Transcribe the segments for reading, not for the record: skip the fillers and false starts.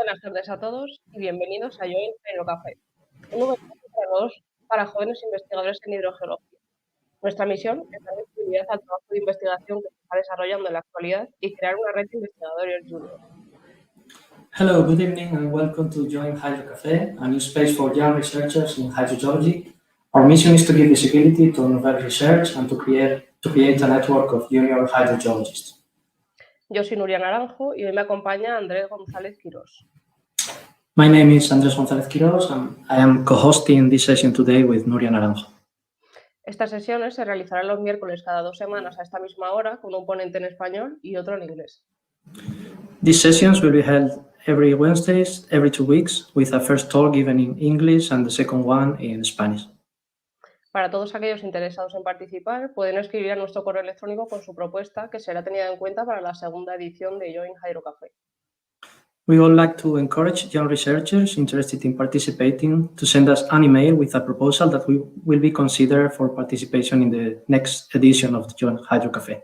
Buenas tardes a todos y bienvenidos a Hydrocafe, un nuevo espacio para jóvenes investigadores en hidrogeología. Nuestra misión es dar visibilidad al trabajo de investigación que se está desarrollando en la actualidad y crear una red de investigadores juniors. Hello, good evening and welcome to Join Hydrocafe, a new space for young researchers in hydrogeology. Our mission is to give visibility to novel research and to create a network of junior hydrogeologists. Yo soy Nuria.naranjo y hoy me acompaña Andrés González Quirós. My name is Andrés González Quirós and I am co-hosting this session today with Nuria.naranjo. Estas sesiones se realizarán los miércoles cada 2 semanas a esta misma hora con un ponente en español y otro en inglés. These sessions will be held every Wednesdays, every 2 weeks, with a first talk given in English and the second one in Spanish. Para todos aquellos interesados en participar, pueden escribir a nuestro correo electrónico con su propuesta, que será tenida en cuenta para la segunda edición de Join Hydrocafe. We would like to encourage young researchers interested in participating to send us an email with a proposal that will be considered for participation in the next edition of the Join Hydrocafe.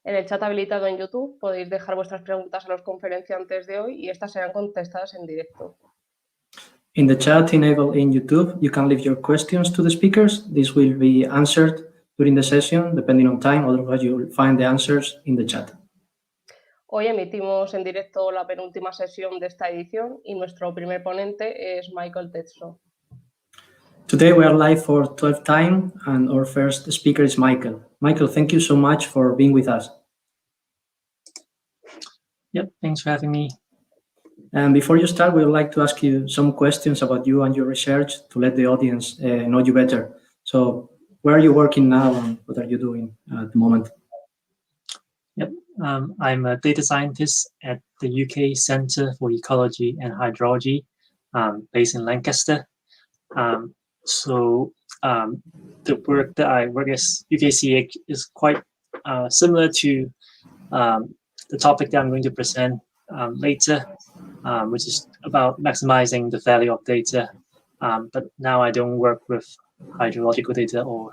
En el chat habilitado en YouTube podéis dejar vuestras preguntas a los conferenciantes de hoy y estas serán contestadas en directo. In the chat enabled in YouTube, you can leave your questions to the speakers. This will be answered during the session, depending on time, otherwise you will find the answers in the chat. Hoy emitimos en directo la penúltima sesión de esta edición y nuestro primer ponente es mtso. Today we are live for 12th time and our first speaker is Michael. Michael, thank you so much for being with us. Yep, thanks for having me. And before you start, we would like to ask you some questions about you and your research to let the audience know you better. So where are you working now and what are you doing at the moment? Yep, I'm a data scientist at the UK Centre for Ecology and Hydrology, based in Lancaster. The work that I work as UKCH is quite similar to the topic that I'm going to present later, which is about maximizing the value of data. But now I don't work with hydrological data or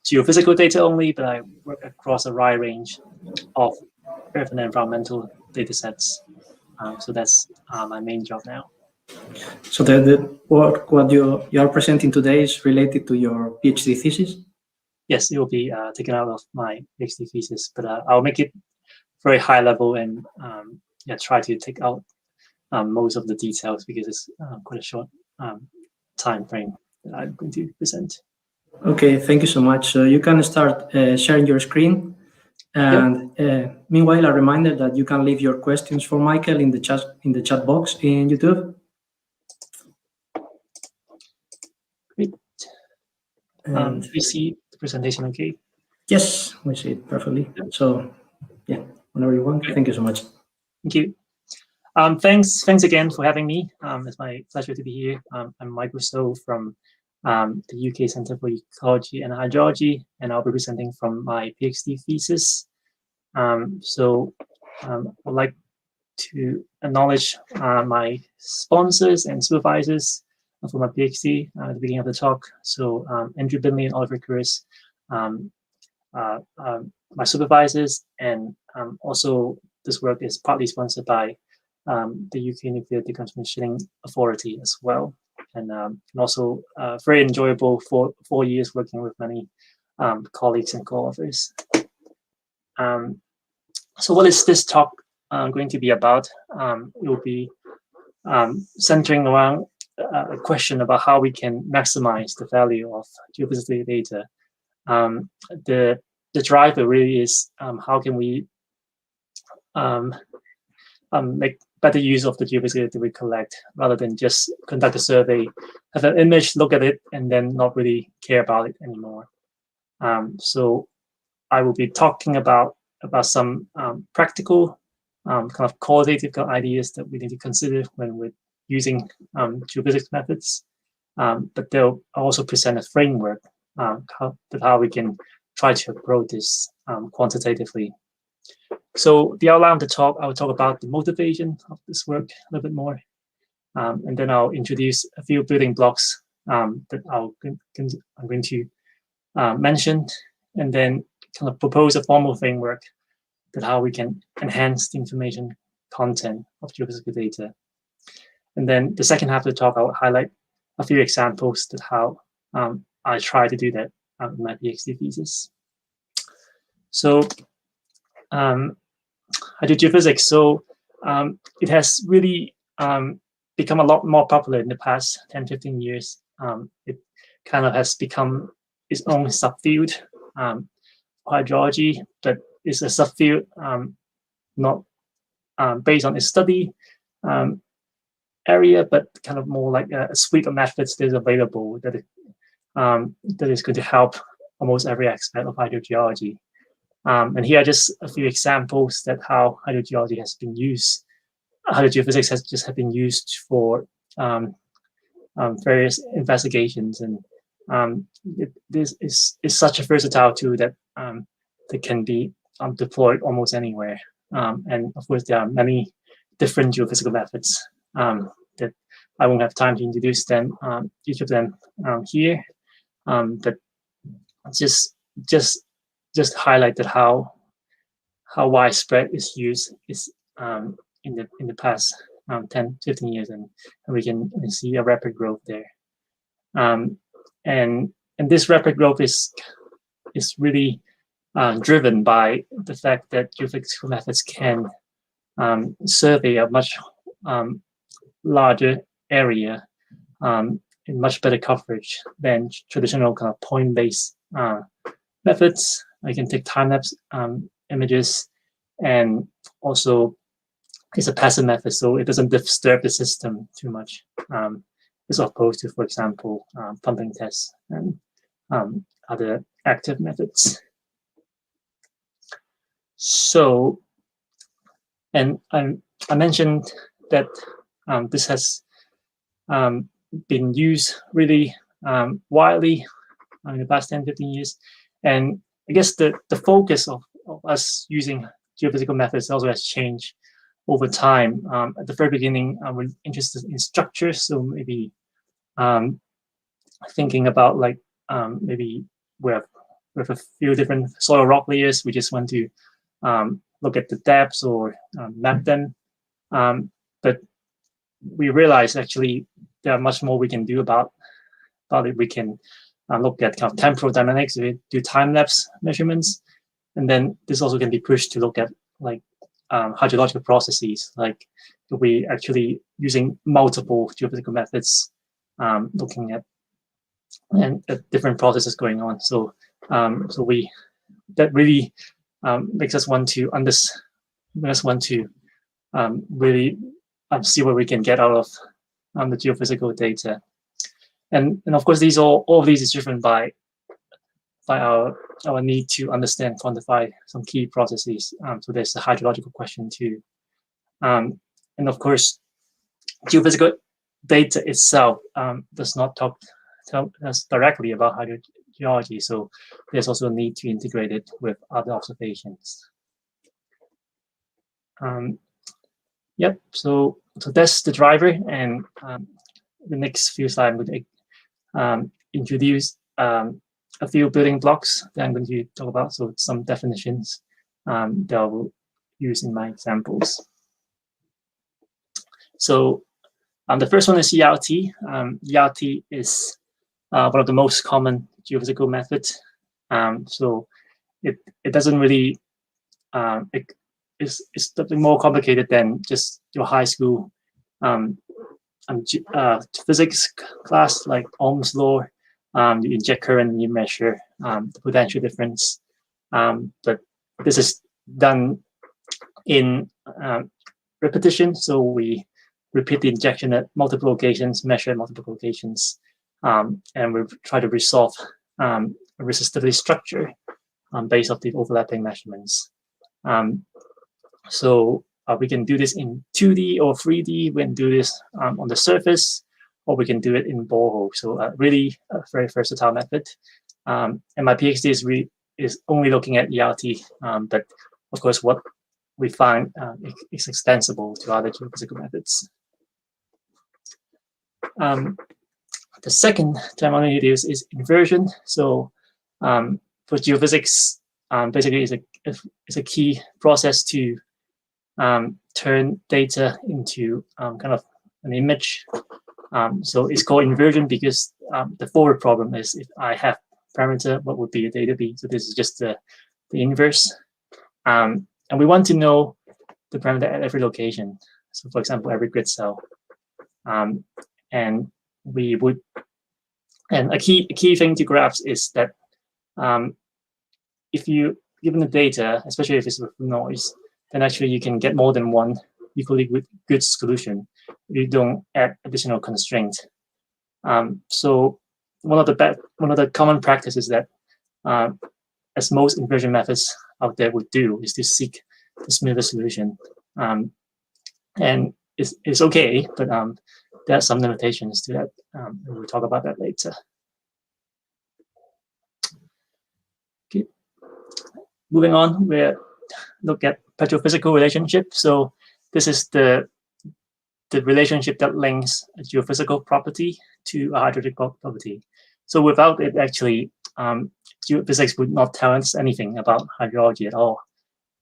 geophysical data only, but I work across a wide range of earth and environmental data sets. So that's my main job now. So the work what you are presenting today is related to your PhD thesis? Yes, it will be taken out of my PhD thesis, but I'll make it very high level and try to take out most of the details because it's quite a short time frame that I'm going to present. Okay, thank you so much. So you can start sharing your screen. And meanwhile, a reminder that you can leave your questions for Michael in the chat box in YouTube. Great. Do you see the presentation okay? Yes, we see it perfectly. So yeah, whenever you want. Thank you so much. Thank you. Thanks again for having me. It's my pleasure to be here. I'm Michael So from the UK Centre for Ecology and Hydrology, and I'll be presenting from my PhD thesis. I'd like to acknowledge my sponsors and supervisors for my PhD at the beginning of the talk. So Andrew Binley and Oliver Quirós, my supervisors, and also this work is partly sponsored by the UK Nuclear Decommissioning Authority as well. And also very enjoyable for 4 years working with many colleagues and co-authors. So what is this talk going to be about? It will be centering around a question about how we can maximize the value of geophysical data. The driver really is how can we make better use of the geophysical data we collect rather than just conduct a survey, have an image, look at it, and then not really care about it anymore. So I will be talking about some practical kind of qualitative ideas that we need to consider when we're using geophysics methods. But they'll also present a framework how we can try to approach this quantitatively. So the outline of the talk, I will talk about the motivation of this work a little bit more. And then I'll introduce a few building blocks that I'm going to mention, and then kind of propose a formal framework that how we can enhance the information content of geophysical data And then the second half of the talk, I'll highlight a few examples that how I try to do that in my PhD thesis. So hydrogeophysics. So it has really become a lot more popular in the past 10, 15 years. It kind of has become its own subfield, hydrology, but it's a subfield not based on its study area, but kind of more like a suite of methods that is available that is going to help almost every aspect of hydrogeology. And here are just a few examples that how hydrogeology has been used. Hydrogeophysics has just been used for various investigations, and this is such a versatile tool that that can be deployed almost anywhere. And of course, there are many different geophysical methods that I won't have time to introduce them, each of them here, but just highlighted how widespread its use is in the past 10, 15 years, and we can see a rapid growth there. And this rapid growth is really driven by the fact that geophysical methods can survey a much larger area in much better coverage than traditional kind of point-based methods. I can take time-lapse images, and also it's a passive method, so it doesn't disturb the system too much, as opposed to, for example, pumping tests and other active methods. So, and I mentioned that this has been used really widely in the past 10, 15 years. And I guess the focus of us using geophysical methods also has changed over time. At the very beginning, we're interested in structures, so maybe thinking about like maybe we have a few different soil rock layers. We just want to look at the depths or map them. But we realize actually there are much more we can do about it. We can look at kind of temporal dynamics, we do time-lapse measurements, and then this also can be pushed to look at like hydrological processes, like we actually using multiple geophysical methods, looking at different processes going on. So that really makes us want to really see what we can get out of the geophysical data. And of course, all of these is driven by our need to understand, quantify some key processes. So there's the hydrological question too. And of course, geophysical data itself does not tell us directly about hydrogeology. So there's also a need to integrate it with other observations. Yep, so that's the driver. And the next few slides, I'm going to introduce a few building blocks that I'm going to talk about. So some definitions that I will use in my examples. So the first one is ERT. ERT is one of the most common geophysical methods. So it doesn't really, it's something more complicated than just your high school physics class, like Ohm's law. You inject current and you measure the potential difference. But this is done in repetition. So we repeat the injection at multiple locations, measure at multiple locations, and we try to resolve a resistivity structure based off the overlapping measurements. So we can do this in 2D or 3D. We can do this on the surface, or we can do it in borehole. So really a very versatile method. And my PhD is only looking at ERT, but of course what we find is extensible to other geophysical methods. The second term I want to introduce is inversion. So for geophysics, basically is a key process to turn data into kind of an image. So it's called inversion because the forward problem is if I have parameter, what would the data be? So this is just the inverse. And we want to know the parameter at every location. So for example, every grid cell. And we would, and a key thing to grasp is that if you given the data, especially if it's with noise, then actually you can get more than one equally good solution. You don't add additional constraints. So one of the common practices that, as most inversion methods out there would do, is to seek the smoother solution. And it's okay, but there are some limitations to that. We'll talk about that later. Okay. Moving on, we'll look at petrophysical relationship. So this is the relationship that links a geophysical property to a hydrological property. So without it, actually, geophysics would not tell us anything about hydrology at all.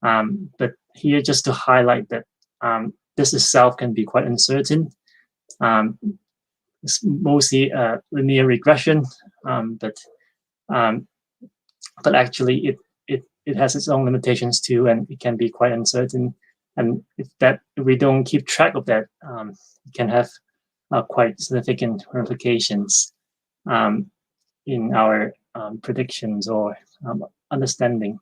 But here, just to highlight that this itself can be quite uncertain. It's mostly a linear regression, but actually it has its own limitations too, and it can be quite uncertain. And if we don't keep track of that, it can have quite significant ramifications in our predictions or understanding.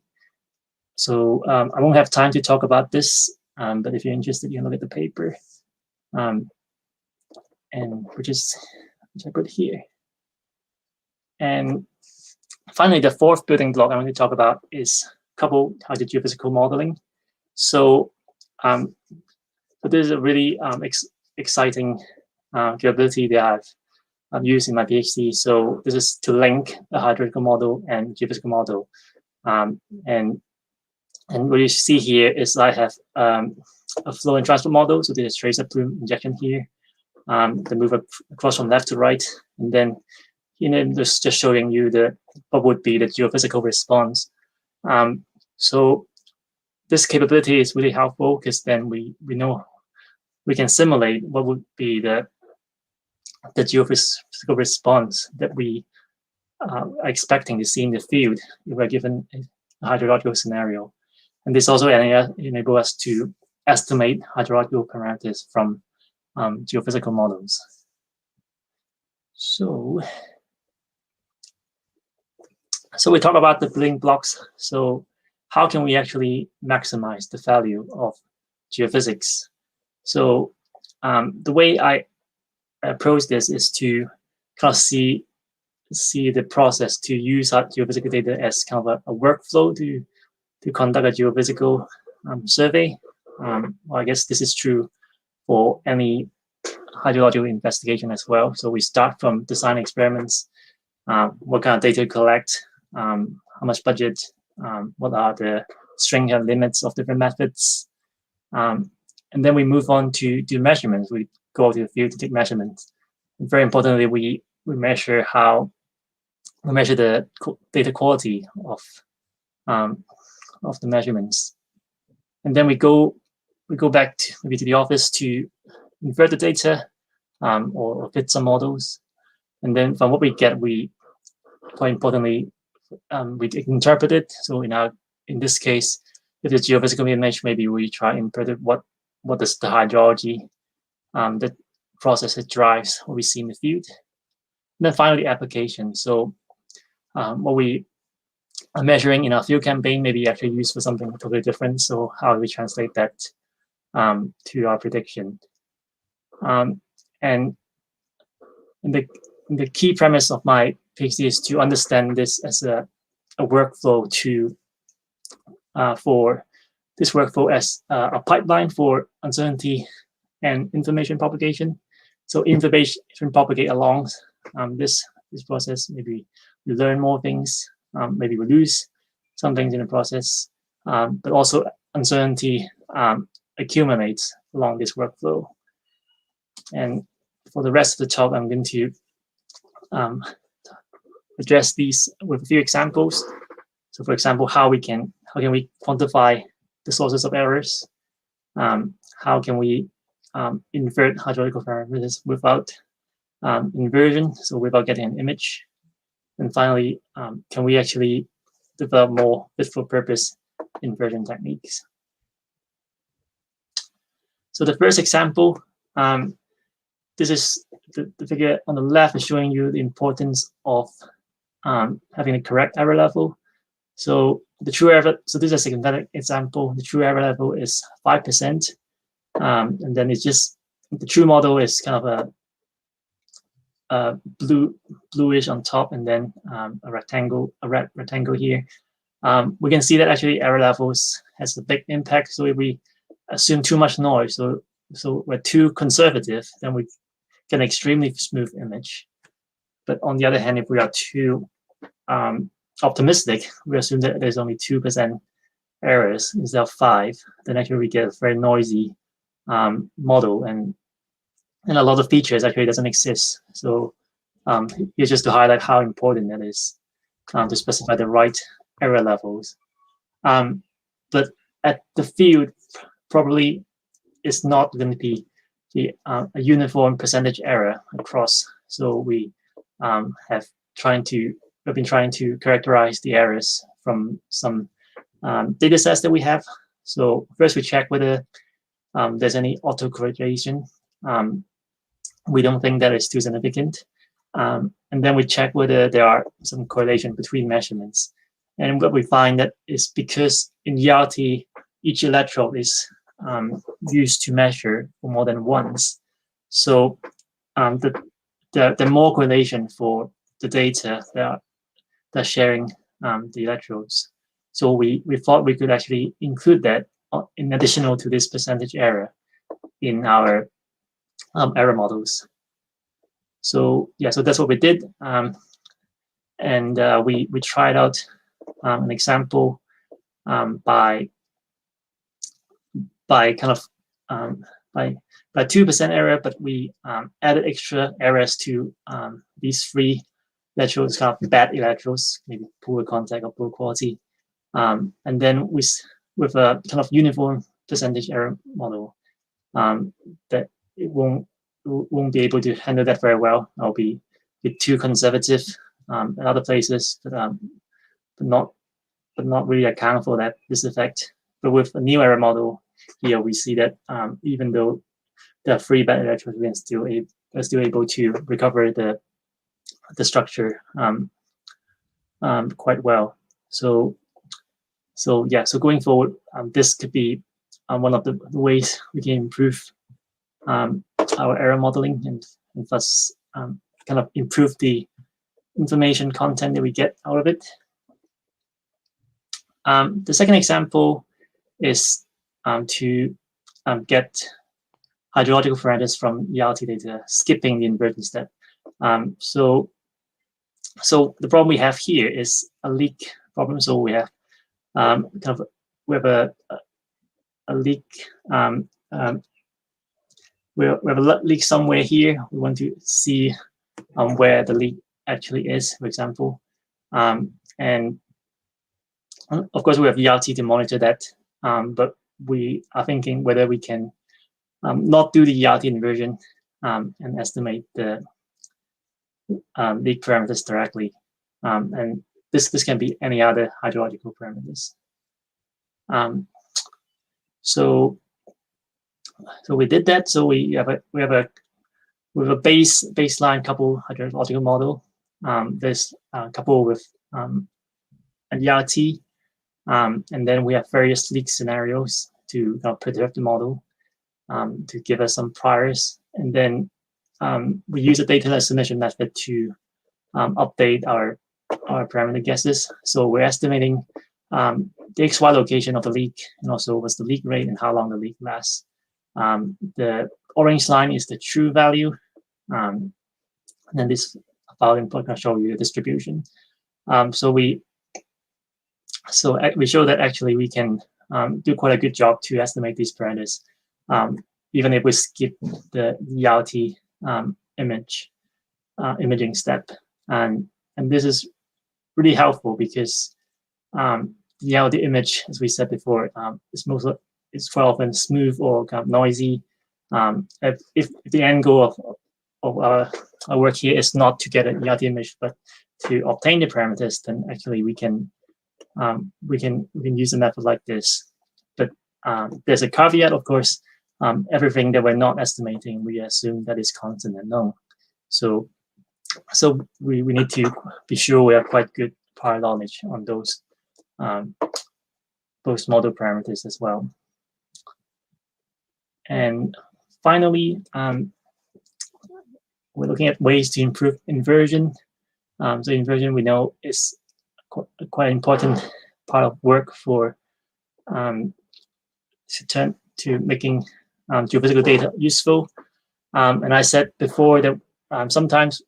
So I won't have time to talk about this, but if you're interested, you can look at the paper, and which I put here. And finally, the fourth building block I want to talk about is coupled hydrogeophysical modeling. So this is a really exciting capability that I've used in my PhD. So this is to link a hydrological model and geophysical model. And what you see here is I have a flow and transport model. So there's a tracer plume injection here. They move across from left to right, and then just showing you what would be the geophysical response. So this capability is really helpful because then we know we can simulate what would be the geophysical response that we are expecting to see in the field if we're given a hydrological scenario. And this also enables us to estimate hydrological parameters from geophysical models. So we talk about the building blocks. So how can we actually maximize the value of geophysics? So the way I approach this is to kind of see the process to use our geophysical data as kind of a workflow to conduct a geophysical survey. Well, I guess this is true for any hydrological investigation as well. So we start from design experiments, what kind of data to collect, how much budget, what are the strength and limits of different methods. And then we move on to do measurements. We go to the field to take measurements. And very importantly, we measure the data quality of the measurements. And then we go back maybe to the office to invert the data or fit some models. And then from what we get, we quite importantly we interpret it. So in this case, if it's geophysical image, maybe we try and interpret what is the hydrology, the process that drives what we see in the field. And then finally, application. So what we are measuring in our field campaign may be actually used for something totally different. So how do we translate that to our prediction? And the key premise of my PhD is to understand this as a workflow for this workflow as a pipeline for uncertainty and information propagation. So information propagate along this process. Maybe we learn more things, maybe we lose some things in the process, but also uncertainty accumulates along this workflow. And for the rest of the talk, I'm going to address these with a few examples. So for example, how can we quantify the sources of errors? How can we invert hydrological parameters without inversion, so without getting an image? And finally, can we actually develop more fit-for-purpose inversion techniques? So the first example, this is the figure on the left is showing you the importance of having a correct error level. So the true error, so this is a synthetic example. The true error level is 5%, and then it's just the true model is kind of a bluish on top, and then a red rectangle here. We can see that actually error levels has a big impact. So if we assume too much noise, so we're too conservative, then we get an extremely smooth image. But on the other hand, if we are too optimistic, we assume that there's only 2% errors instead of 5%, then actually we get a very noisy model, and a lot of features actually doesn't exist. So here's just to highlight how important that is to specify the right error levels. But at the field, probably it's not going to be a uniform percentage error across. So we have been trying to characterize the errors from some data sets that we have. So first we check whether there's any autocorrelation. We don't think that is too significant. And then we check whether there are some correlation between measurements. And what we find that is because in ERT, each electrode is used to measure for more than once. So the more correlation for the data that are sharing the electrodes. So we thought we could actually include that in additional to this percentage error in our error models. So yeah, so that's what we did, and we tried out an example by 2% error, but we added extra errors to these 3 electrodes, kind of bad electrodes, maybe poor contact or poor quality, and then with a kind of uniform percentage error model that it won't be able to handle that very well. I'll be too conservative in other places, but not really account for this effect. But with a new error model here, we see that even though there are 3 bad electrodes, we're still able to recover the structure quite well. So yeah. So going forward, this could be one of the ways we can improve our error modeling and thus kind of improve the information content that we get out of it. The second example is to get hydrological parameters from ERT data, skipping the inversion step. So the problem we have here is a leak problem. So we have we have a leak. We have a leak somewhere here. We want to see where the leak actually is, for example. And of course, we have ERT to monitor that, but we are thinking whether we can not do the ERT inversion and estimate the leak parameters directly. And this can be any other hydrological parameters. So we did that. So we have a baseline couple hydrological model. There's a couple with an ERT, and then we have various leak scenarios to predict the model to give us some priors, and then we use a data estimation method to update our parameter guesses. So we're estimating the XY location of the leak, and also what's the leak rate and how long the leak lasts. The orange line is the true value, and then this file input can show you the distribution. So we show that actually we can do quite a good job to estimate these parameters, even if we skip the ERT imaging step. And this is really helpful because the ERT image, as we said before, is quite often smooth or kind of noisy. If the end goal of our work here is not to get an ERT image, but to obtain the parameters, then actually we can use a method like this. But there's a caveat, of course. Everything that we're not estimating, we assume that is constant and known. So we need to be sure we have quite good prior knowledge on those model parameters as well. And finally, we're looking at ways to improve inversion. So inversion, we know, is quite important part of work for to making geophysical data useful. And I said before that sometimes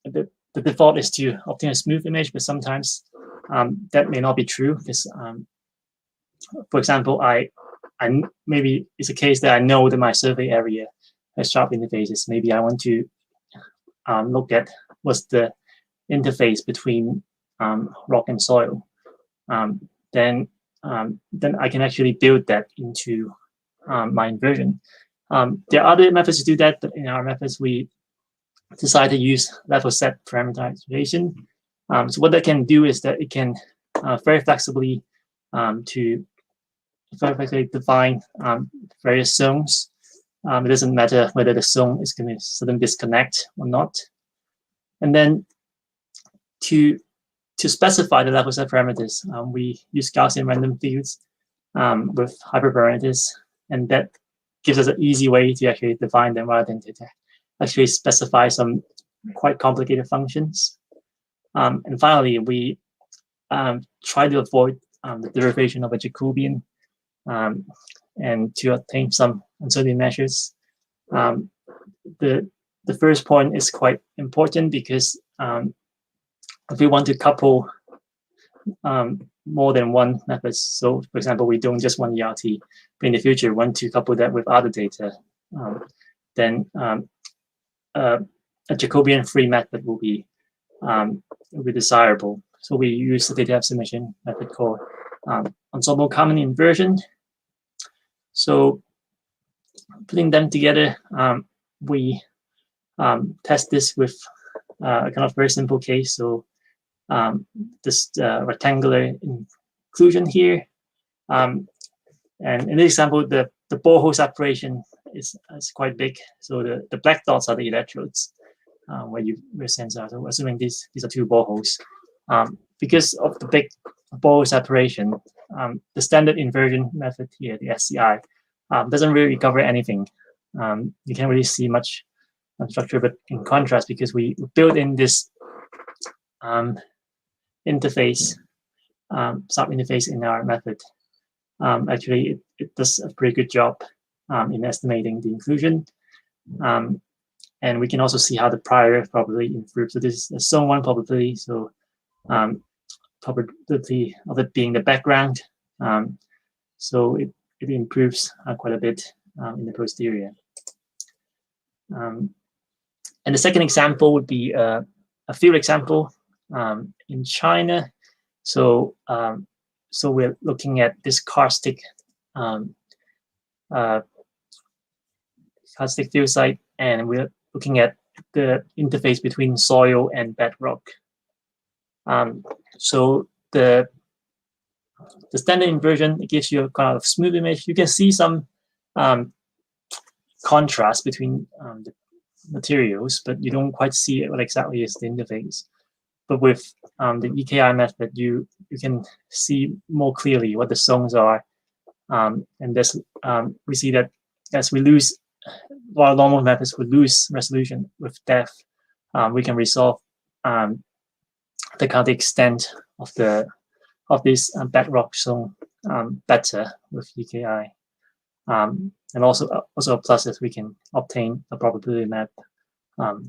the default is to obtain a smooth image, but sometimes that may not be true, because, for example, I maybe it's a case that I know that my survey area has sharp interfaces. Maybe I want to look at what's the interface between rock and soil. Then I can actually build that into my inversion. There are other methods to do that, but in our methods we decide to use level set parameterization. So what that can do is that it can very flexibly define various zones. It doesn't matter whether the zone is going to suddenly disconnect or not. And then to specify the level set parameters, we use Gaussian random fields with hyperparameters, and that gives us an easy way to actually define them rather than to actually specify some quite complicated functions. And finally, we try to avoid the derivation of a Jacobian and to obtain some uncertainty measures. The first point is quite important because if we want to couple more than one method, so for example, we don't just want ERT, but in the future want to couple that with other data, then a Jacobian-free method will be desirable. So we use the data estimation method called ensemble common inversion. So putting them together, we test this with a kind of very simple case. So this rectangular inclusion here, and in this example, the borehole separation is quite big. So the black dots are the electrodes where sensors are. So assuming these are two boreholes, because of the big borehole separation, the standard inversion method here, the SCI, doesn't really cover anything. You can't really see much structure, but in contrast, because we built in this interface, sub-interface in our method, actually it does a pretty good job in estimating the inclusion. And we can also see how the prior probability improves. So this is a zone 1 probability, so probability of it being the background. So it improves quite a bit in the posterior. And the second example would be a field example in China. So we're looking at this karstic field site, and we're looking at the interface between soil and bedrock. So the standard inversion, it gives you a kind of smooth image. You can see some contrast between the materials, but you don't quite see what exactly is the interface. But with the EKI method, you can see more clearly what the zones are, and this we see that as we lose, while normal methods would lose resolution with depth, we can resolve the kind of extent of this bedrock zone better with EKI. And also a plus is we can obtain a probability map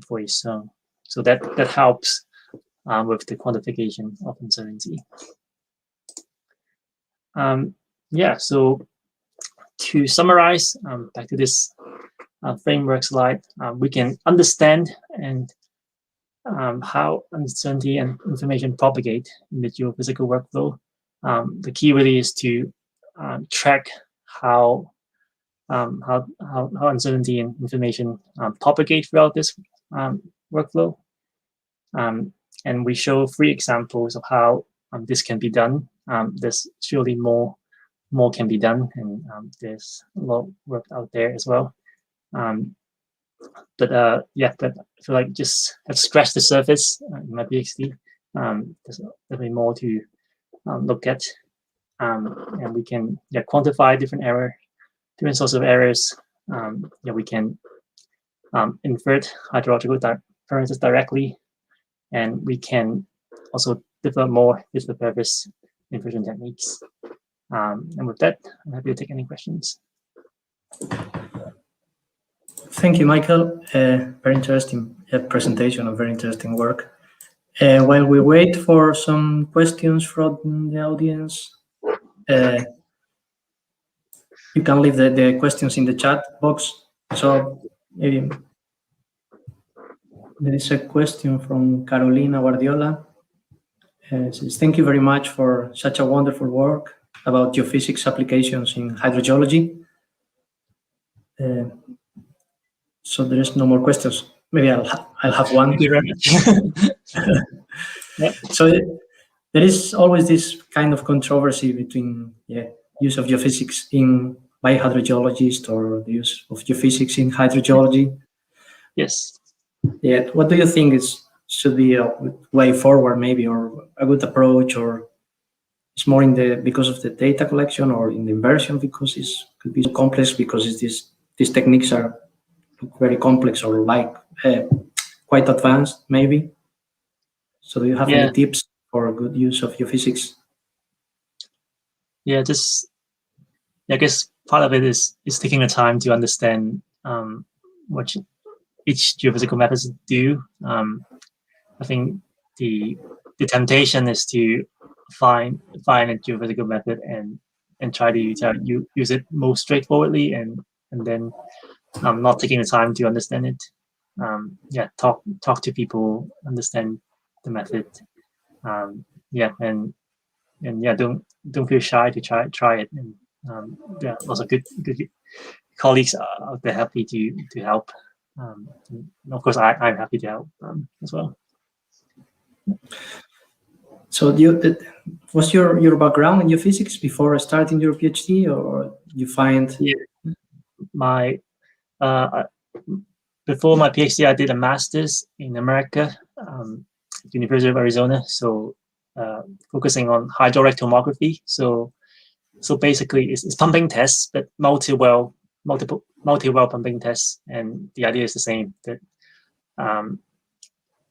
for each zone. So that helps with the quantification of uncertainty. Yeah, so to summarize, back to this framework slide, we can understand and how uncertainty and information propagate in the geophysical workflow. The key really is to track how how uncertainty and information propagate throughout this workflow. And we show 3 examples of how this can be done. There's surely more can be done, and there's a lot of work out there as well. But I feel like just have scratched the surface in my PhD. There's definitely more to look at, and we can quantify different sources of errors. We can invert hydrological parameters directly, and we can also develop more fit-for-purpose inversion techniques. And with that, I'm happy to take any questions. Thank you, Michael. Very interesting presentation of very interesting work. While we wait for some questions from the audience, you can leave the questions in the chat box. So maybe there is a question from Carolina Guardiola. Says, thank you very much for such a wonderful work about geophysics applications in hydrogeology. So there is no more questions. Maybe I'll have one. Thank you very much. Yep. So there is always this kind of controversy between use of geophysics by hydrogeologists or the use of geophysics in hydrogeology. Yes. Yeah. What do you think should be a way forward, maybe, or a good approach, or it's more because of the data collection, or in the inversion because it could be so complex because these techniques are very complex or quite advanced, maybe. So do you have any tips for good use of geophysics? Yeah, I guess part of it is taking the time to understand what each geophysical methods do. I think the temptation is to find a geophysical method and try to use it most straightforwardly, and then not taking the time to understand it. Talk to people, understand the method. Don't feel shy to try it. And lots of good colleagues out there happy to help. And of course, I'm happy to help as well. So was your background in geophysics before starting your PhD, or you find? Yeah, before my PhD, I did a master's in America, University of Arizona. So focusing on hydraulic tomography. So basically, it's pumping tests, but multi-well pumping tests, and the idea is the same. That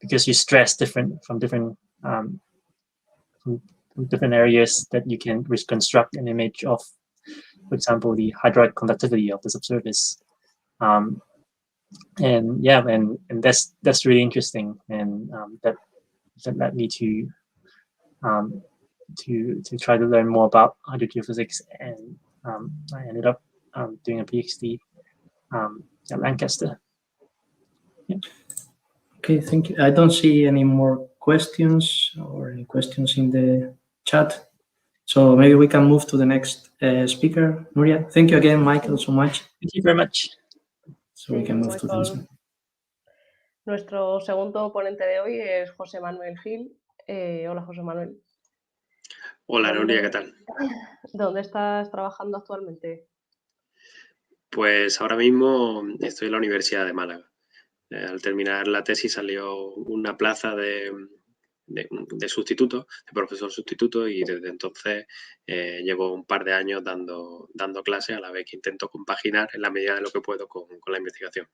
because you stress from different areas, that you can reconstruct an image of, for example, the hydraulic conductivity of the subsurface. And that's really interesting, and that led me to try to learn more about hydrogeophysics, and I ended up doing a PhD at Lancaster. Yeah. Okay, thank you. I don't see any more questions or any questions in the chat. So maybe we can move to the next speaker, Nuria. Thank you again, Michael, so much. Thank you very much. So we can move to the next one. Nuestro segundo ponente de hoy es José Manuel Gil. Hola, José Manuel. Hola, Nuria, ¿qué tal? ¿Dónde estás trabajando actualmente? Pues ahora mismo estoy en la Universidad de Málaga. Al terminar la tesis salió una plaza de sustituto, de profesor sustituto, y desde entonces llevo un par de años dando clases, a la vez que intento compaginar en la medida de lo que puedo con la investigación.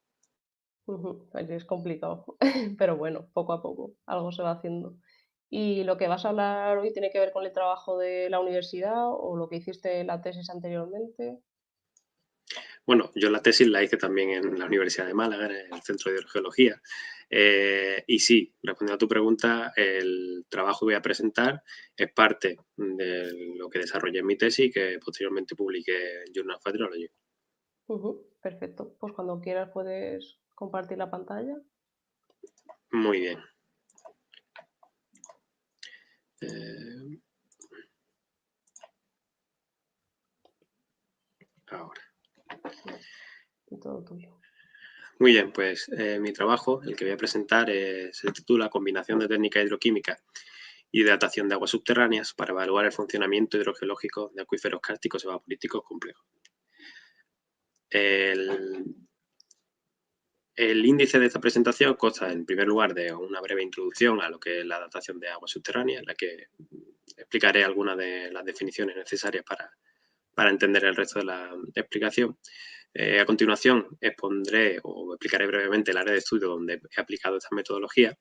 Pues es complicado, pero bueno, poco a poco algo se va haciendo. ¿Y lo que vas a hablar hoy tiene que ver con el trabajo de la universidad o lo que hiciste en la tesis anteriormente? Bueno, yo la tesis la hice también en la Universidad de Málaga, en el Centro de Hidrogeología. Y sí, respondiendo a tu pregunta, el trabajo que voy a presentar es parte de lo que desarrollé en mi tesis, que posteriormente publiqué en Journal of Hydrology. Perfecto, pues cuando quieras puedes compartir la pantalla. Muy bien. Ahora. Y todo tuyo. Muy bien, pues mi trabajo, el que voy a presentar, se titula Combinación de técnica hidroquímica y de datación de aguas subterráneas para evaluar el funcionamiento hidrogeológico de acuíferos kársticos evaporíticos complejos. El índice de esta presentación consta, en primer lugar, de una breve introducción a lo que es la datación de aguas subterráneas, en la que explicaré algunas de las definiciones necesarias para entender el resto de la explicación. A continuación, expondré o explicaré brevemente el área de estudio donde he aplicado esta metodología.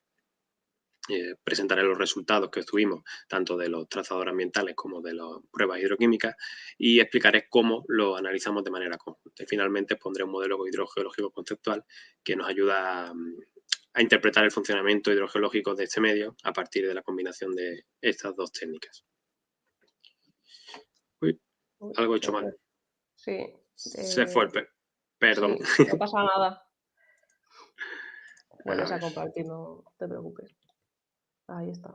Presentaré los resultados que obtuvimos tanto de los trazadores ambientales como de las pruebas hidroquímicas y explicaré cómo lo analizamos de manera conjunta. Y finalmente pondré un modelo hidrogeológico conceptual que nos ayuda a interpretar el funcionamiento hidrogeológico de este medio a partir de la combinación de estas dos técnicas. Uy, algo he hecho mal. Sí. Se fue el perdón. Sí, no pasa nada. Vuelves a compartir, no te preocupes. Ahí está.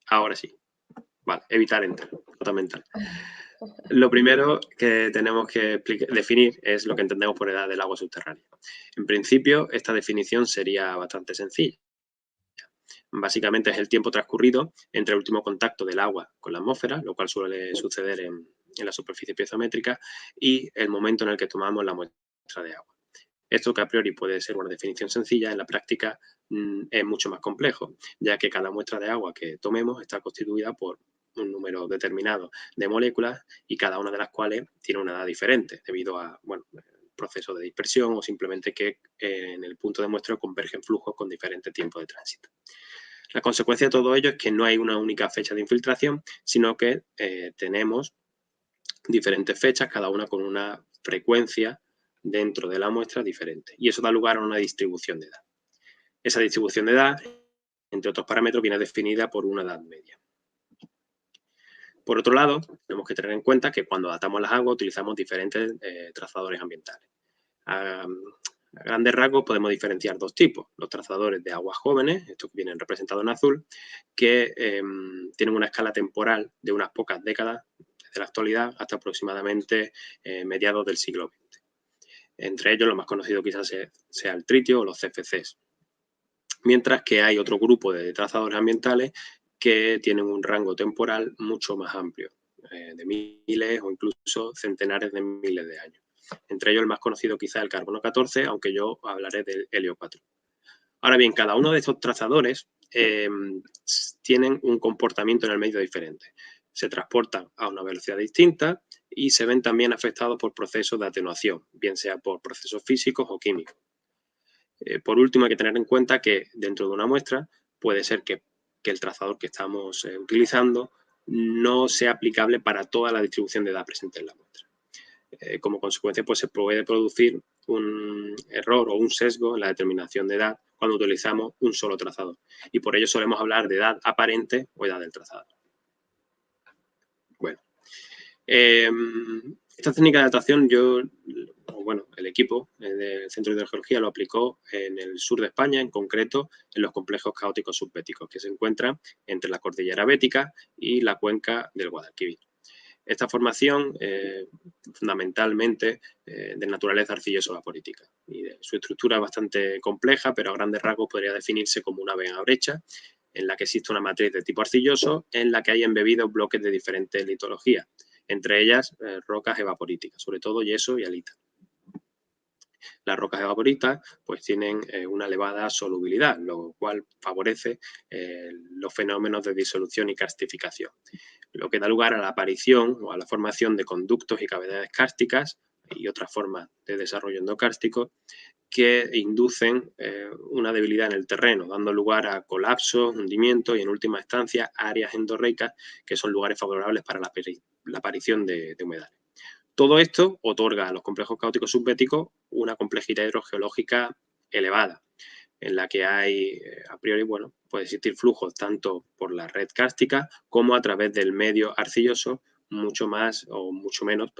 Ahora sí. Vale, evitar enter, nota mental. Lo primero que tenemos que definir es lo que entendemos por edad del agua subterránea. En principio, esta definición sería bastante sencilla. Básicamente es el tiempo transcurrido entre el último contacto del agua con la atmósfera, lo cual suele suceder en la superficie piezométrica, y el momento en el que tomamos la muestra de agua. Esto, que a priori puede ser una definición sencilla, en la práctica es mucho más complejo, ya que cada muestra de agua que tomemos está constituida por un número determinado de moléculas y cada una de las cuales tiene una edad diferente debido a, bueno, proceso de dispersión o simplemente que en el punto de muestreo convergen flujos con diferentes tiempos de tránsito. La consecuencia de todo ello es que no hay una única fecha de infiltración, sino que tenemos diferentes fechas, cada una con una frecuencia dentro de la muestra diferente. Y eso da lugar a una distribución de edad. Esa distribución de edad, entre otros parámetros, viene definida por una edad media. Por otro lado, tenemos que tener en cuenta que cuando datamos las aguas utilizamos diferentes trazadores ambientales. A grandes rasgos podemos diferenciar dos tipos. Los trazadores de aguas jóvenes, estos que vienen representados en azul, que tienen una escala temporal de unas pocas décadas desde la actualidad hasta aproximadamente mediados del siglo XX. Entre ellos, lo más conocido quizás sea el tritio o los CFCs. Mientras que hay otro grupo de trazadores ambientales que tienen un rango temporal mucho más amplio, de miles o incluso centenares de miles de años. Entre ellos, el más conocido quizás es el carbono 14, aunque yo hablaré del helio 4. Ahora bien, cada uno de estos trazadores tienen un comportamiento en el medio diferente. Se transportan a una velocidad distinta y se ven también afectados por procesos de atenuación, bien sea por procesos físicos o químicos. Por último, hay que tener en cuenta que dentro de una muestra puede ser que el trazador que estamos utilizando no sea aplicable para toda la distribución de edad presente en la muestra. Como consecuencia, pues se puede producir un error o un sesgo en la determinación de edad cuando utilizamos un solo trazador. Y por ello solemos hablar de edad aparente o edad del trazador. Bueno, esta técnica de datación el equipo del Centro de Hidrogeología lo aplicó en el sur de España, en concreto en los complejos caóticos subbéticos que se encuentran entre la cordillera bética y la cuenca del Guadalquivir. Esta formación, fundamentalmente, de naturaleza arcilloso-evaporítica. Y su estructura es bastante compleja, pero a grandes rasgos podría definirse como una vena brecha, en la que existe una matriz de tipo arcilloso, en la que hay embebidos bloques de diferentes litologías, entre ellas rocas evaporíticas, sobre todo yeso y halita. Las rocas evaporitas pues tienen una elevada solubilidad, lo cual favorece los fenómenos de disolución y karstificación, lo que da lugar a la aparición o a la formación de conductos y cavidades kársticas y otras formas de desarrollo endokárstico que inducen una debilidad en el terreno, dando lugar a colapsos, hundimientos y en última instancia áreas endorreicas que son lugares favorables para la aparición de humedales. Todo esto otorga a los complejos caóticos subbéticos una complejidad hidrogeológica elevada, en la que hay, a priori, puede existir flujos tanto por la red kárstica como a través del medio arcilloso mucho menos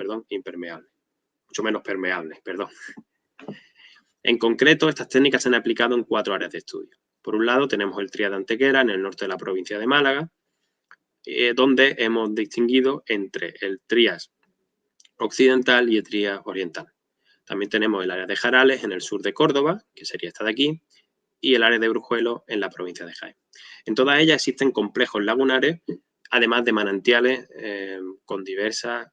permeables. En concreto, estas técnicas se han aplicado en 4 áreas de estudio. Por un lado, tenemos el Trías de Antequera, en el norte de la provincia de Málaga, donde hemos distinguido entre el Trías occidental y el Trías oriental. También tenemos el área de Jarales en el sur de Córdoba, que sería esta de aquí, y el área de Brujuelo en la provincia de Jaén. En todas ellas existen complejos lagunares, además de manantiales con diversas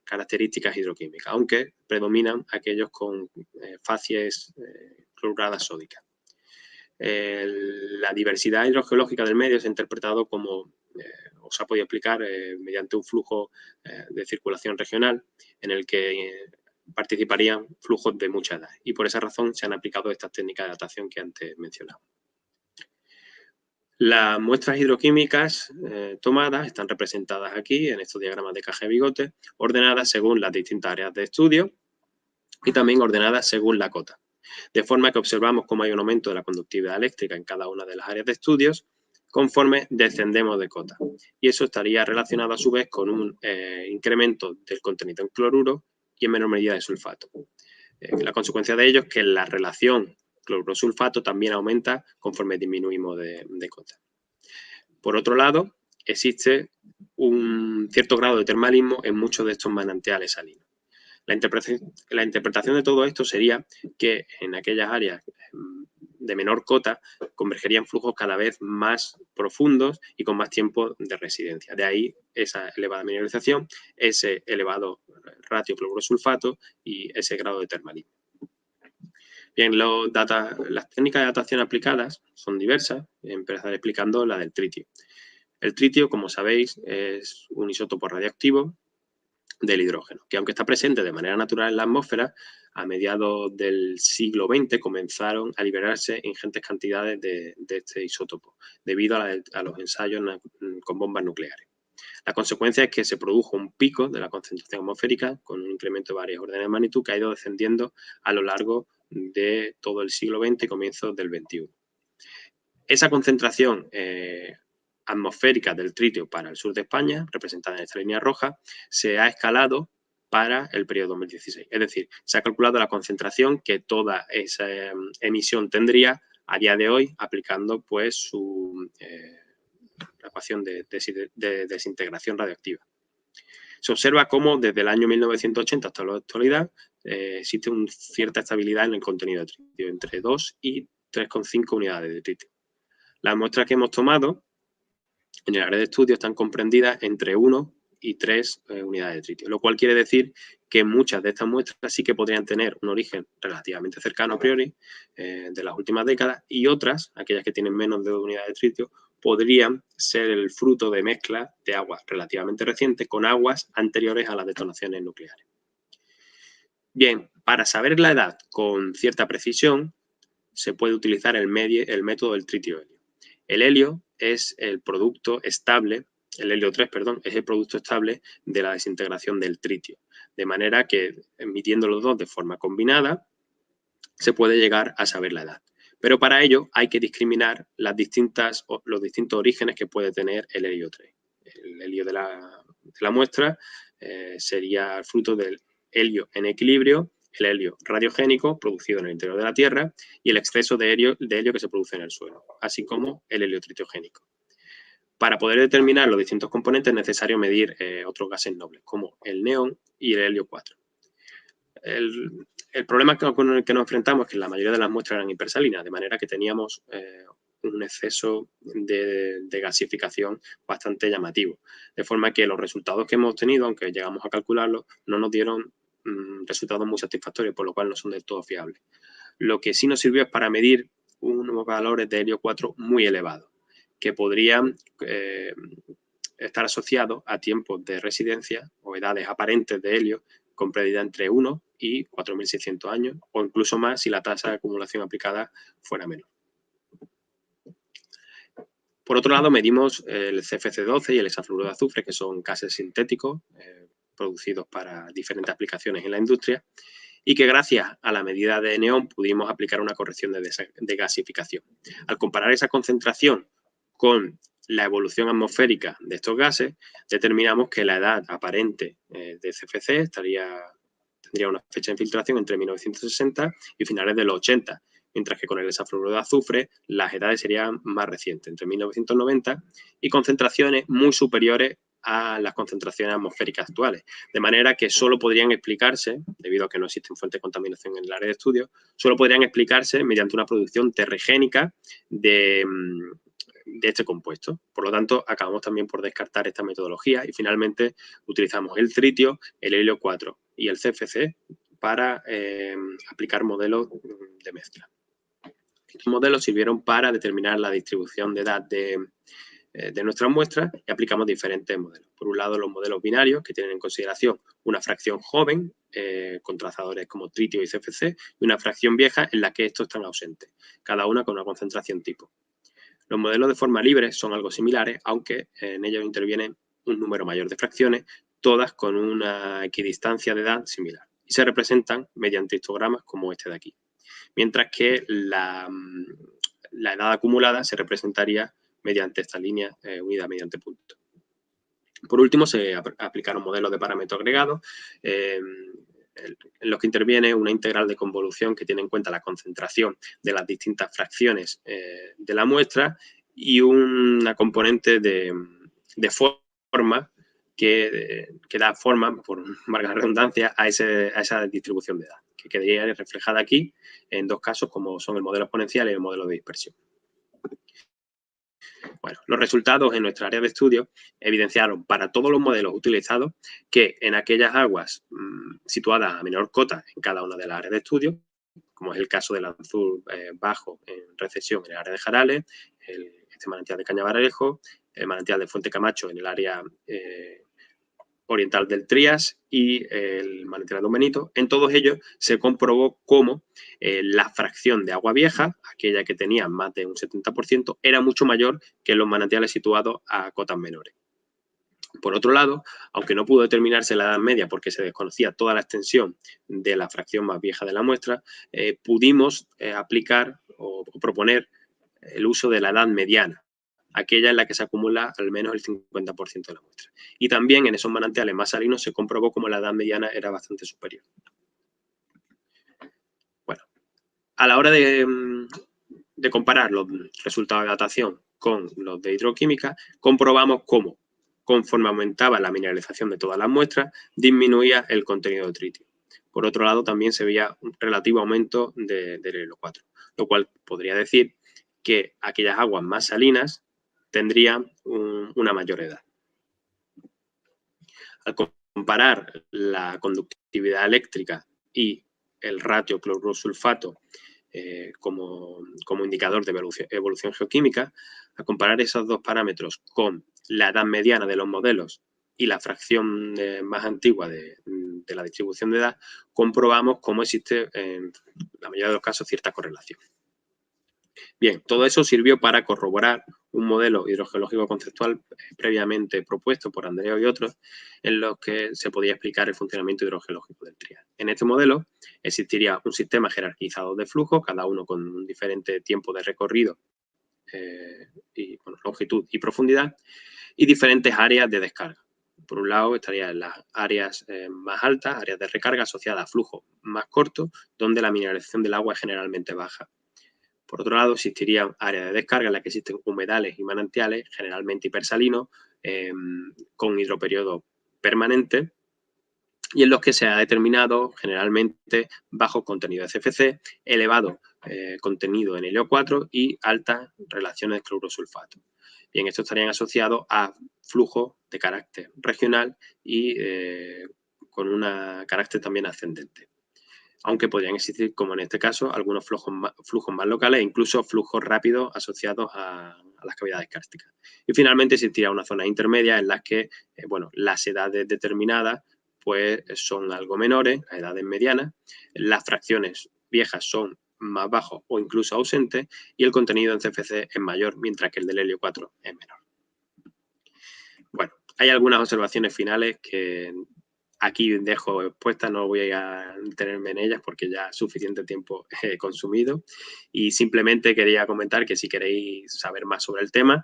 características hidroquímicas, aunque predominan aquellos con facies cloradas sódicas. La diversidad hidrogeológica del medio se ha interpretado como, o se ha podido explicar mediante un flujo de circulación regional en el que participarían flujos de mucha edad, y por esa razón se han aplicado estas técnicas de datación que antes mencionaba. Las muestras hidroquímicas tomadas están representadas aquí en estos diagramas de caja de bigote, ordenadas según las distintas áreas de estudio y también ordenadas según la cota. De forma que observamos cómo hay un aumento de la conductividad eléctrica en cada una de las áreas de estudios conforme descendemos de cota. Y eso estaría relacionado a su vez con un incremento del contenido en cloruro y en menor medida de sulfato. La consecuencia de ello es que la relación cloruro-sulfato también aumenta conforme disminuimos de cota. Por otro lado, existe un cierto grado de termalismo en muchos de estos manantiales salinos. La interpretación de todo esto sería que en aquellas áreas de menor cota convergerían flujos cada vez más profundos y con más tiempo de residencia. De ahí esa elevada mineralización, ese elevado ratio cloruro-sulfato y ese grado de termalismo. Bien, las técnicas de datación aplicadas son diversas. Empezaré explicando la del tritio. El tritio, como sabéis, es un isótopo radioactivo del hidrógeno, que aunque está presente de manera natural en la atmósfera, a mediados del siglo XX comenzaron a liberarse ingentes cantidades de este isótopo, debido a los ensayos con bombas nucleares. La consecuencia es que se produjo un pico de la concentración atmosférica con un incremento de varios órdenes de magnitud que ha ido descendiendo a lo largo de todo el siglo XX y comienzos del XXI. Esa concentración atmosférica del tritio para el sur de España, representada en esta línea roja, se ha escalado para el periodo 2016. Es decir, se ha calculado la concentración que toda esa emisión tendría a día de hoy, aplicando pues su ecuación de desintegración radioactiva. Se observa cómo desde el año 1980 hasta la actualidad existe una cierta estabilidad en el contenido de tritio, entre 2 y 3,5 unidades de tritio. Las muestras que hemos tomado en el área de estudio están comprendidas entre 1 y 3 unidades de tritio, lo cual quiere decir que muchas de estas muestras sí que podrían tener un origen relativamente cercano a priori de las últimas décadas, y otras, aquellas que tienen menos de 2 unidades de tritio, podrían ser el fruto de mezcla de aguas relativamente recientes con aguas anteriores a las detonaciones nucleares. Bien, para saber la edad con cierta precisión se puede utilizar el método del tritio-helio. El helio es el producto estable, el helio 3, perdón, es el producto estable de la desintegración del tritio. De manera que, midiendo los dos de forma combinada, se puede llegar a saber la edad. Pero para ello hay que discriminar los distintos orígenes que puede tener el helio 3. El helio de la muestra sería el fruto del helio en equilibrio, el helio radiogénico producido en el interior de la Tierra y el exceso de helio que se produce en el suelo, así como el helio tritiogénico. Para poder determinar los distintos componentes es necesario medir otros gases nobles, como el neón y el helio 4. El problema con el que nos enfrentamos es que la mayoría de las muestras eran hipersalinas, de manera que teníamos un exceso de gasificación bastante llamativo. De forma que los resultados que hemos obtenido, aunque llegamos a calcularlos, no nos dieron resultados muy satisfactorios, por lo cual no son del todo fiables. Lo que sí nos sirvió es para medir unos valores de helio 4 muy elevados, que podrían estar asociados a tiempos de residencia o edades aparentes de helio comprendida entre 1 y 4.600 años, o incluso más si la tasa de acumulación aplicada fuera menor. Por otro lado, medimos el CFC12 y el hexafluoruro de azufre, que son gases sintéticos producidos para diferentes aplicaciones en la industria, y que gracias a la medida de neón pudimos aplicar una corrección de gasificación. Al comparar esa concentración con la evolución atmosférica de estos gases, determinamos que la edad aparente de CFC tendría una fecha de infiltración entre 1960 y finales de los 80, mientras que con el hexafluoruro de azufre las edades serían más recientes, entre 1990 y concentraciones muy superiores a las concentraciones atmosféricas actuales. De manera que solo podrían explicarse, debido a que no existen fuentes de contaminación en el área de estudio, solo podrían explicarse mediante una producción terregénica de este compuesto. Por lo tanto, acabamos también por descartar esta metodología y finalmente utilizamos el tritio, el helio 4 y el CFC para aplicar modelos de mezcla. Estos modelos sirvieron para determinar la distribución de edad de nuestras muestras y aplicamos diferentes modelos. Por un lado, los modelos binarios, que tienen en consideración una fracción joven, con trazadores como tritio y CFC, y una fracción vieja en la que estos están ausentes, cada una con una concentración tipo. Los modelos de forma libre son algo similares, aunque en ellos intervienen un número mayor de fracciones, todas con una equidistancia de edad similar, y se representan mediante histogramas como este de aquí. Mientras que la edad acumulada se representaría mediante esta línea unida mediante puntos. Por último, se aplicaron modelos de parámetros agregados, en los que interviene una integral de convolución que tiene en cuenta la concentración de las distintas fracciones de la muestra y una componente de forma que da forma, por marca de redundancia, a esa distribución de edad, que quedaría reflejada aquí en dos casos, como son el modelo exponencial y el modelo de dispersión. Bueno, los resultados en nuestra área de estudio evidenciaron para todos los modelos utilizados que en aquellas aguas situadas a menor cota en cada una de las áreas de estudio, como es el caso del azul bajo en recesión en el área de Jarales, este manantial de Cañabararejo, el manantial de Fuente Camacho en el área oriental del Trías y el manantial de Don Benito, en todos ellos se comprobó cómo la fracción de agua vieja, aquella que tenía más de un 70%, era mucho mayor que en los manantiales situados a cotas menores. Por otro lado, aunque no pudo determinarse la edad media porque se desconocía toda la extensión de la fracción más vieja de la muestra, pudimos aplicar o proponer el uso de la edad mediana, aquella en la que se acumula al menos el 50% de la muestra. Y también en esos manantiales más salinos se comprobó cómo la edad mediana era bastante superior. Bueno, a la hora de comparar los resultados de datación con los de hidroquímica, comprobamos cómo, conforme aumentaba la mineralización de todas las muestras, disminuía el contenido de tritio. Por otro lado, también se veía un relativo aumento del helio 4, lo cual podría decir que aquellas aguas más salinas tendrían una mayor edad. Al comparar la conductividad eléctrica y el ratio cloruro-sulfato como indicador de evolución geoquímica, al comparar esos dos parámetros con la edad mediana de los modelos y la fracción más antigua de la distribución de edad, comprobamos cómo existe en la mayoría de los casos cierta correlación. Bien, todo eso sirvió para corroborar un modelo hidrogeológico conceptual previamente propuesto por Andrés y otros, en los que se podía explicar el funcionamiento hidrogeológico del trial. En este modelo existiría un sistema jerarquizado de flujo, cada uno con un diferente tiempo de recorrido, y longitud y profundidad, y diferentes áreas de descarga. Por un lado estarían las áreas más altas, áreas de recarga asociadas a flujos más cortos, donde la mineralización del agua es generalmente baja. Por otro lado, existirían áreas de descarga en las que existen humedales y manantiales, generalmente hipersalinos, con hidroperiodo permanente, y en los que se ha determinado generalmente bajo contenido de CFC, elevado contenido en helio 4 y altas relaciones de clorosulfato. Bien, estos estarían asociados a flujos de carácter regional y con un carácter también ascendente. Aunque podrían existir, como en este caso, algunos flujos más locales e incluso flujos rápidos asociados a las cavidades kársticas. Y finalmente existirá una zona intermedia en las que las edades determinadas pues, son algo menores, las edades medianas, las fracciones viejas son más bajos o incluso ausentes y el contenido en CFC es mayor, mientras que el del helio 4 es menor. Bueno, hay algunas observaciones finales que aquí dejo expuestas, no voy a detenerme en ellas porque ya suficiente tiempo he consumido, y simplemente quería comentar que si queréis saber más sobre el tema,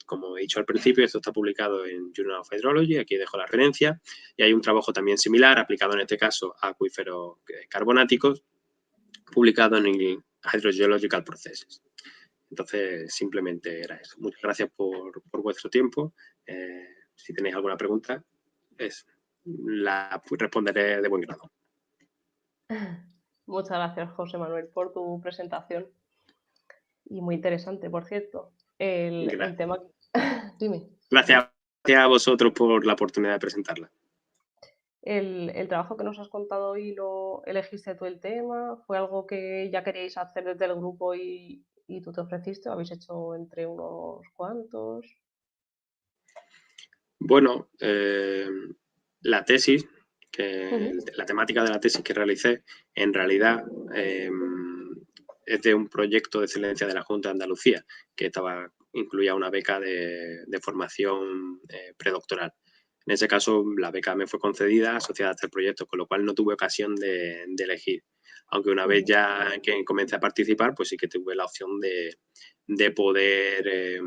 como he dicho al principio, esto está publicado en Journal of Hydrology, aquí dejo la referencia, y hay un trabajo también similar, aplicado en este caso a acuíferos carbonáticos, publicado en el Hydrogeological Processes. Entonces, simplemente era eso. Muchas gracias por vuestro tiempo. si tenéis alguna pregunta, la responderé de buen grado. Muchas gracias, José Manuel, por tu presentación. Y muy interesante, por cierto. El tema... Dime. Gracias a vosotros por la oportunidad de presentarla. El trabajo que nos has contado hoy, ¿lo elegiste tú el tema? ¿Fue algo que ya queríais hacer desde el grupo y tú te ofreciste? ¿O habéis hecho entre unos cuantos? Bueno, la tesis, la temática de la tesis que realicé, en realidad es de un proyecto de excelencia de la Junta de Andalucía, que incluía una beca de formación predoctoral. En ese caso, la beca me fue concedida asociada a este proyecto, con lo cual no tuve ocasión de elegir. Aunque una vez ya que comencé a participar, pues sí que tuve la opción de poder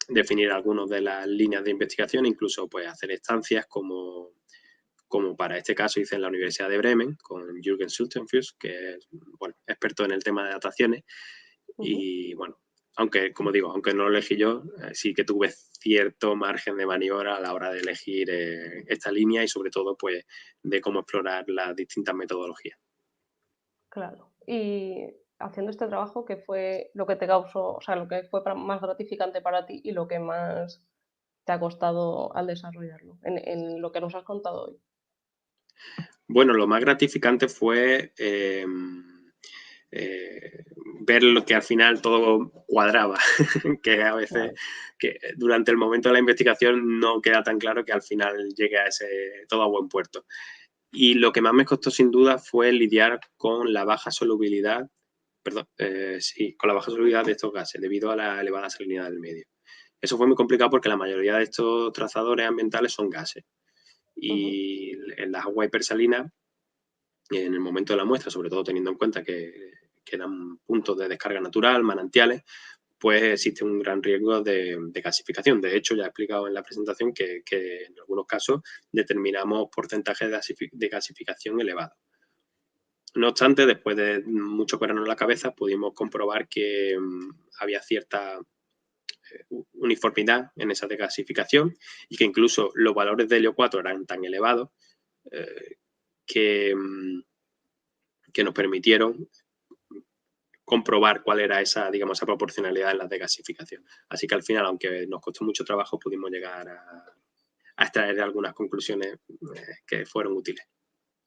definir algunas de las líneas de investigación, incluso pues hacer estancias como para este caso hice en la Universidad de Bremen con Jürgen Schultenfuss, que es experto en el tema de dataciones. Y bueno, aunque, como digo, aunque no lo elegí yo, sí que tuve cierto margen de maniobra a la hora de elegir esta línea y sobre todo pues de cómo explorar las distintas metodologías. Claro. Y haciendo este trabajo, ¿qué fue lo que te causó, o sea, lo que fue más gratificante para ti y lo que más te ha costado al desarrollarlo, en lo que nos has contado hoy? Bueno, lo más gratificante fue ver lo que al final todo cuadraba, que a veces que durante el momento de la investigación no queda tan claro que al final llegue a todo a buen puerto. Y lo que más me costó sin duda fue lidiar con la baja solubilidad, con la baja solubilidad de estos gases debido a la elevada salinidad del medio. Eso fue muy complicado porque la mayoría de estos trazadores ambientales son gases. Y en las aguas hipersalinas, en el momento de la muestra, sobre todo teniendo en cuenta que eran puntos de descarga natural, manantiales, pues existe un gran riesgo de gasificación. De hecho, ya he explicado en la presentación que en algunos casos determinamos porcentajes de gasificación elevados. No obstante, después de mucho ponernos la cabeza, pudimos comprobar que había cierta uniformidad en esa desgasificación y que incluso los valores de helio 4 eran tan elevados que nos permitieron comprobar cuál era esa proporcionalidad en la desgasificación. Así que al final, aunque nos costó mucho trabajo, pudimos llegar a extraer algunas conclusiones que fueron útiles.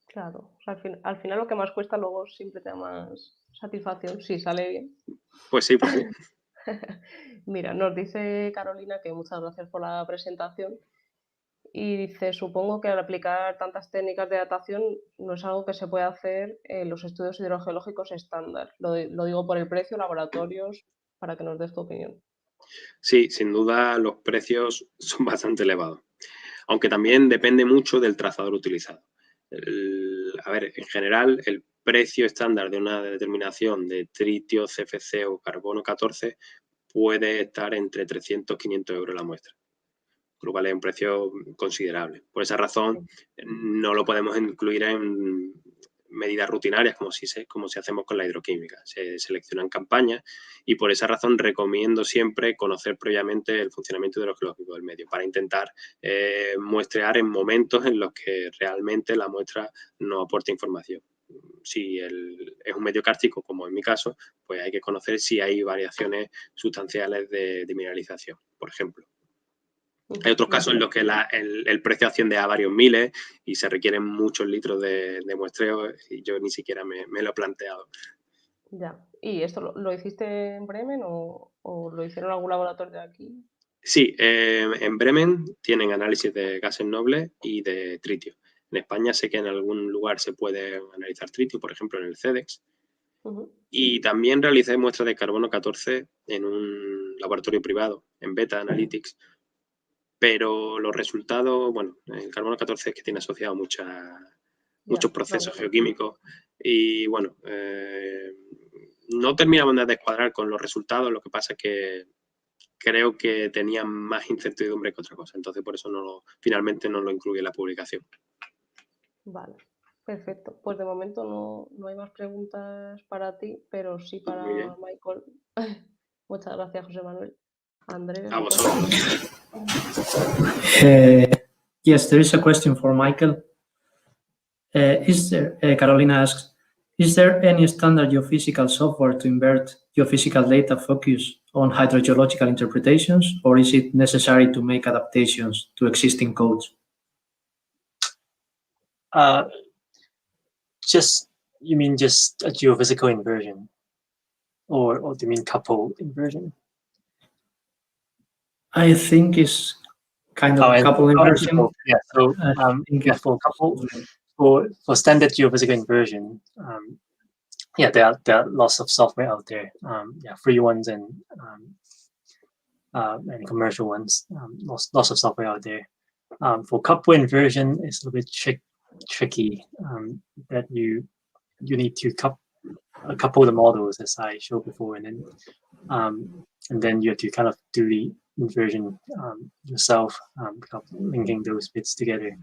Claro, o sea, al final lo que más cuesta luego siempre te da más satisfacción si sale bien. Pues sí, pues sí. Mira, nos dice Carolina que muchas gracias por la presentación y dice, supongo que al aplicar tantas técnicas de datación no es algo que se puede hacer en los estudios hidrogeológicos estándar. Lo digo por el precio, laboratorios, para que nos des tu opinión. Sí, sin duda los precios son bastante elevados, aunque también depende mucho del trazador utilizado. A ver, en general, el precio estándar de una determinación de tritio, CFC o carbono 14 puede estar entre 300 y 500 euros la muestra, con lo cual es un precio considerable. Por esa razón, no lo podemos incluir en medidas rutinarias como si hacemos con la hidroquímica. Se seleccionan campañas y por esa razón recomiendo siempre conocer previamente el funcionamiento hidrogeológico del medio para intentar muestrear en momentos en los que realmente la muestra no aporta información. Si es un medio kárstico, como en mi caso, pues hay que conocer si hay variaciones sustanciales de mineralización, por ejemplo. Hay otros casos en los que el precio asciende a varios miles y se requieren muchos litros de muestreo y yo ni siquiera me lo he planteado. Ya. ¿Y esto lo hiciste en Bremen o lo hicieron en algún laboratorio de aquí? Sí, en Bremen tienen análisis de gases nobles y de tritio. En España sé que en algún lugar se puede analizar tritio, por ejemplo en el CEDEX. Y también realicé muestras de carbono 14 en un laboratorio privado, en Beta Analytics. Pero los resultados, bueno, el carbono 14 es que tiene asociado muchos procesos geoquímicos y bueno, no terminamos de descuadrar con los resultados, lo que pasa es que creo que tenían más incertidumbre que otra cosa, entonces por eso finalmente no lo incluí en la publicación. Vale, perfecto. Pues de momento no hay más preguntas para ti, pero sí para Michael. Muchas gracias, José Manuel. Andrés. A vosotros. Yes, there is a question for Michael. Carolina asks, is there any standard geophysical software to invert geophysical data focus on hydrogeological interpretations, or is it necessary to make adaptations to existing codes? You mean just a geophysical inversion, or do you mean couple inversion? I think it's kind of couple inversion. Yeah, so for couple, for standard geophysical inversion, yeah, there are lots of software out there. Yeah, free ones and commercial ones. Lots of software out there. For couple inversion, it's a little bit tricky. That you need to couple the models, as I showed before, and then you have to kind of do the inversion yourself, linking those bits together.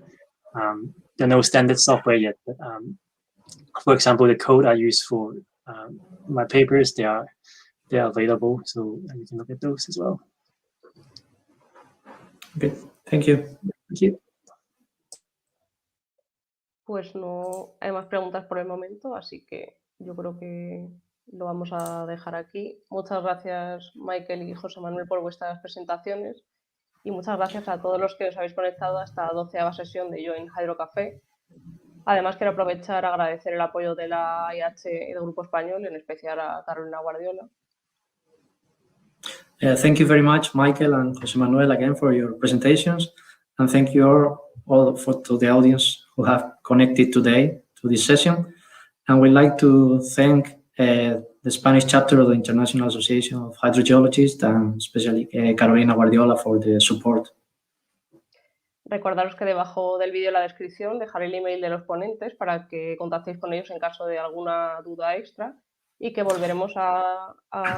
There are no standard software yet, but for example, the code I use for my papers, they are available, so you can look at those as well. Okay, thank you. Thank you. Pues no hay más preguntas por el momento, así que yo creo que lo vamos a dejar aquí. Muchas gracias, Michael y José Manuel, por vuestras presentaciones, y muchas gracias a todos los que os habéis conectado a esta 12ª sesión de Join Hydrocafe. Además, quiero aprovechar a agradecer el apoyo de la IH y del Grupo Español, en especial a Carolina Guardiola. Thank you very much, Michael and José Manuel, again for your presentations, and thank you all to the audience who have connected today to this session. And we'd like to thank the Spanish chapter of the International Association of Hydrogeologists, and especially Carolina Guardiola, for the support. Recordaros que debajo del vídeo en la descripción dejaré el email de los ponentes para que contactéis con ellos en caso de alguna duda extra, y que volveremos a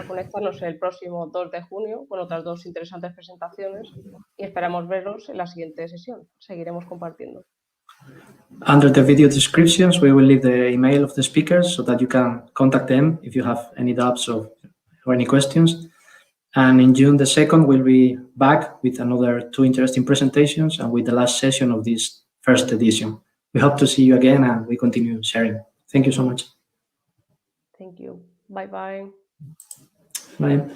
conectarnos el próximo 2 de junio con otras 2 interesantes presentaciones, y esperamos veros en la siguiente sesión. Seguiremos compartiendo. Under the video descriptions, we will leave the email of the speakers so that you can contact them if you have any doubts or any questions. And in June the 2nd, we'll be back with another 2 interesting presentations and with the last session of this first edition. We hope to see you again, and we continue sharing. Thank you so much. Thank you. Bye-bye. Bye.